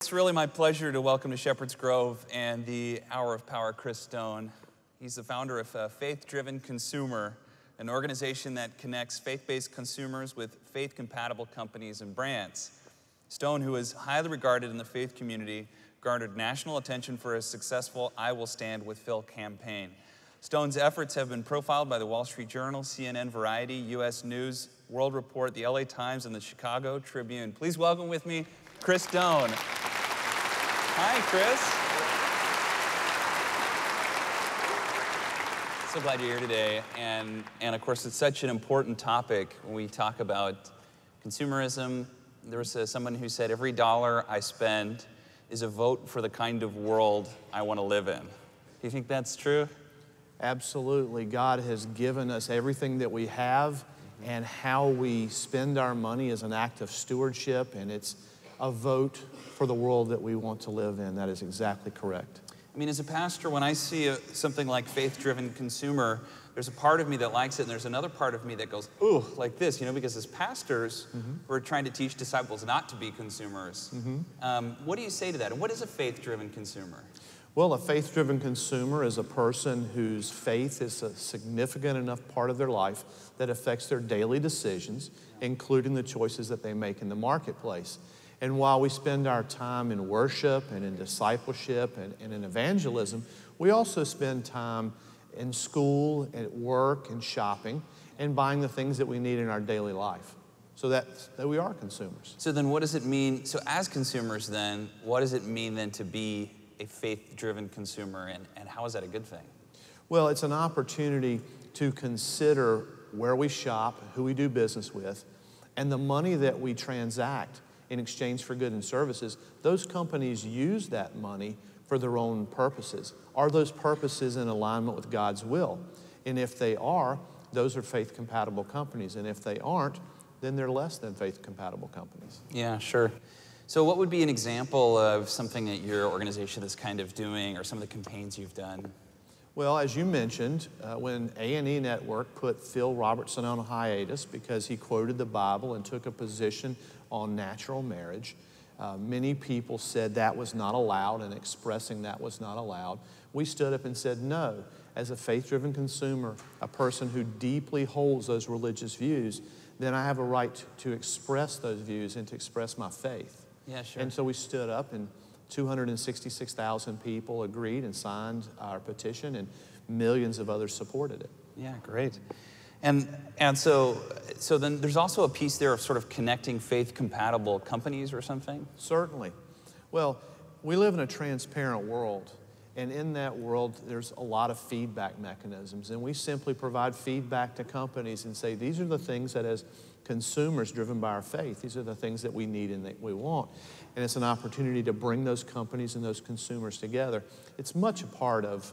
It's really my pleasure to welcome to Shepherd's Grove and the Hour of Power, Chris Stone. He's the founder of Faith-Driven Consumer, an organization that connects faith-based consumers with faith-compatible companies and brands. Stone, who is highly regarded in the faith community, garnered national attention for his successful I Will Stand with Phil campaign. Stone's efforts have been profiled by the Wall Street Journal, CNN Variety, U.S. News, World Report, the LA Times, and the Chicago Tribune. Please welcome with me, Chris Stone. Hi, Chris. So glad you're here today. And of course, it's such an important topic when we talk about consumerism. There was someone who said, every dollar I spend is a vote for the kind of world I want to live in. Do you think that's true? Absolutely. God has given us everything that we have, and how we spend our money is an act of stewardship, and it's a vote for the world that we want to live in. That is exactly correct. I mean, as a pastor, when I see something like Faith-Driven Consumer, there's a part of me that likes it, and there's another part of me that goes, ooh, like this, you know, because as pastors, we're trying to teach disciples not to be consumers. What do you say to that? And what is a faith-driven consumer? Well, a faith-driven consumer is a person whose faith is a significant enough part of their life that affects their daily decisions, including the choices that they make in the marketplace. And while we spend our time in worship and in discipleship and in evangelism, we also spend time in school, at work, and shopping, and buying the things that we need in our daily life. So that we are consumers. So then what does it mean, so as consumers then, what does it mean then to be a faith-driven consumer, and how is that a good thing? Well, it's an opportunity to consider where we shop, who we do business with, and the money that we transact in exchange for goods and services. Those companies use that money for their own purposes. Are those purposes in alignment with God's will? And if they are, those are faith-compatible companies. And if they aren't, then they're less than faith-compatible companies. Yeah, sure. So what would be an example of something that your organization is kind of doing, or some of the campaigns you've done? Well, as you mentioned, when A&E Network put Phil Robertson on a hiatus because he quoted the Bible and took a position on natural marriage, many people said that was not allowed, and expressing that was not allowed. We stood up and said, no, as a faith-driven consumer, a person who deeply holds those religious views, then I have a right to express those views and to express my faith. Yeah, sure. And so we stood up, and 266,000 people agreed and signed our petition, and millions of others supported it. Yeah, great. And so then there's also a piece there of sort of connecting faith-compatible companies or something? Certainly. Well, we live in a transparent world, and in that world, there's a lot of feedback mechanisms, and we simply provide feedback to companies and say, these are the things that as consumers driven by our faith, these are the things that we need and that we want. And it's an opportunity to bring those companies and those consumers together. It's much a part of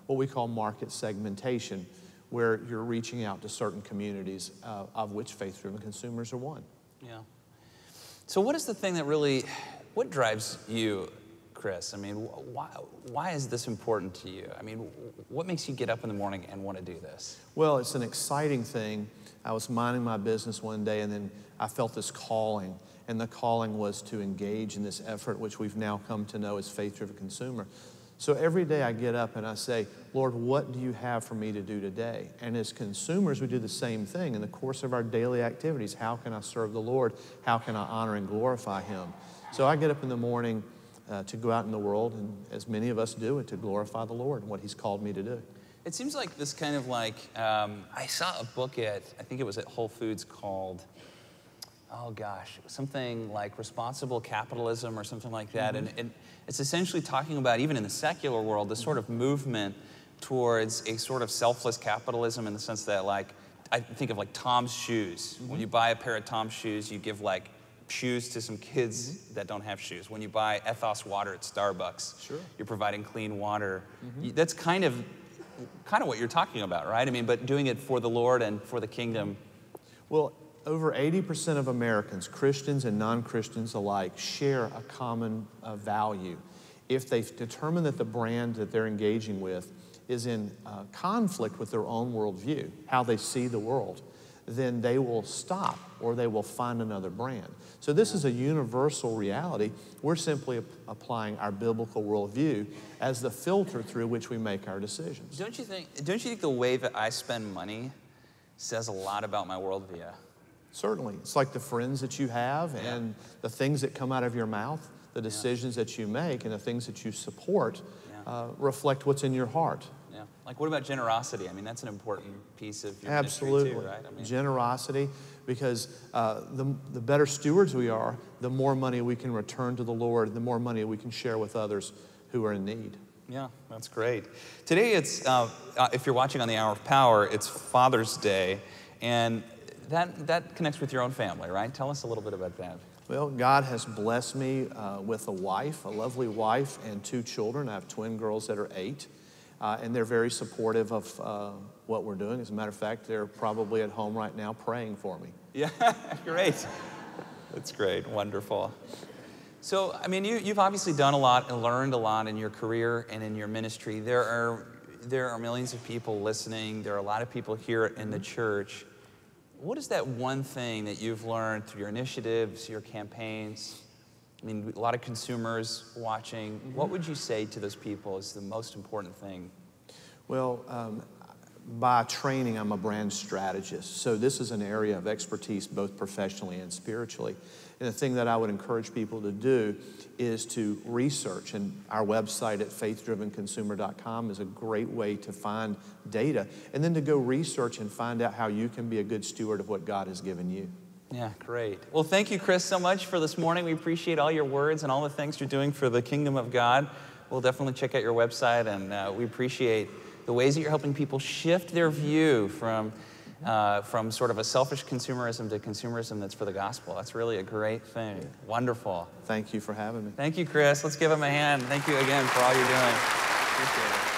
what we call market segmentation, where you're reaching out to certain communities, of which faith-driven consumers are one. Yeah. So what is the thing that really, what drives you, Chris? I mean, why is this important to you? I mean, what makes you get up in the morning and want to do this? Well, it's an exciting thing. I was minding my business one day, and then I felt this calling, and the calling was to engage in this effort, which we've now come to know as faith-driven consumer. So every day I get up and I say, Lord, what do you have for me to do today? And as consumers, we do the same thing in the course of our daily activities. How can I serve the Lord? How can I honor and glorify Him? So I get up in the morning to go out in the world, and as many of us do, and to glorify the Lord and what He's called me to do. It seems like this kind of like, I saw a book I think it was at Whole Foods called, oh gosh, something like Responsible Capitalism or something like that. And it's essentially talking about, even in the secular world, this sort of movement towards a sort of selfless capitalism, in the sense that, like, I think of like Tom's shoes. When you buy a pair of Tom's shoes, you give like shoes to some kids that don't have shoes. When you buy Ethos water at Starbucks, you're providing clean water. That's kind of what you're talking about, right? I mean, but doing it for the Lord and for the kingdom. Well, over 80% of Americans, Christians and non-Christians alike, share a common value. If they determine that the brand that they're engaging with is in conflict with their own worldview, how they see the world, then they will stop or they will find another brand. So this is a universal reality. We're simply applying our biblical worldview as the filter through which we make our decisions. Don't you think the way that I spend money says a lot about my worldview? Certainly. It's like the friends that you have and the things that come out of your mouth, the decisions that you make and the things that you support reflect what's in your heart. Yeah. Like, what about generosity? I mean, that's an important piece of your Absolutely. ministry too, right? I mean, generosity, because the better stewards we are, the more money we can return to the Lord, the more money we can share with others who are in need. Yeah, that's great. Today it's, if you're watching on the Hour of Power, it's Father's Day, and that connects with your own family, right? Tell us a little bit about that. Well, God has blessed me with a wife, a lovely wife, and 2 children. I have twin girls that are 8, and they're very supportive of what we're doing. As a matter of fact, they're probably at home right now praying for me. Yeah, great. That's great, wonderful. So, I mean, you've obviously done a lot and learned a lot in your career and in your ministry. There are millions of people listening. There are a lot of people here in the church. What is that one thing that you've learned through your initiatives, your campaigns? I mean, a lot of consumers watching. What would you say to those people is the most important thing? Well, by training, I'm a brand strategist. So this is an area of expertise both professionally and spiritually. And the thing that I would encourage people to do is to research. And our website at faithdrivenconsumer.com is a great way to find data. And then to go research and find out how you can be a good steward of what God has given you. Yeah, great. Well, thank you, Chris, so much for this morning. We appreciate all your words and all the things you're doing for the kingdom of God. We'll definitely check out your website, and we appreciate the ways that you're helping people shift their view from sort of a selfish consumerism to consumerism that's for the gospel. That's really a great thing. Wonderful. Thank you for having me. Thank you, Chris. Let's give him a hand. Thank you again for all you're doing. Appreciate it.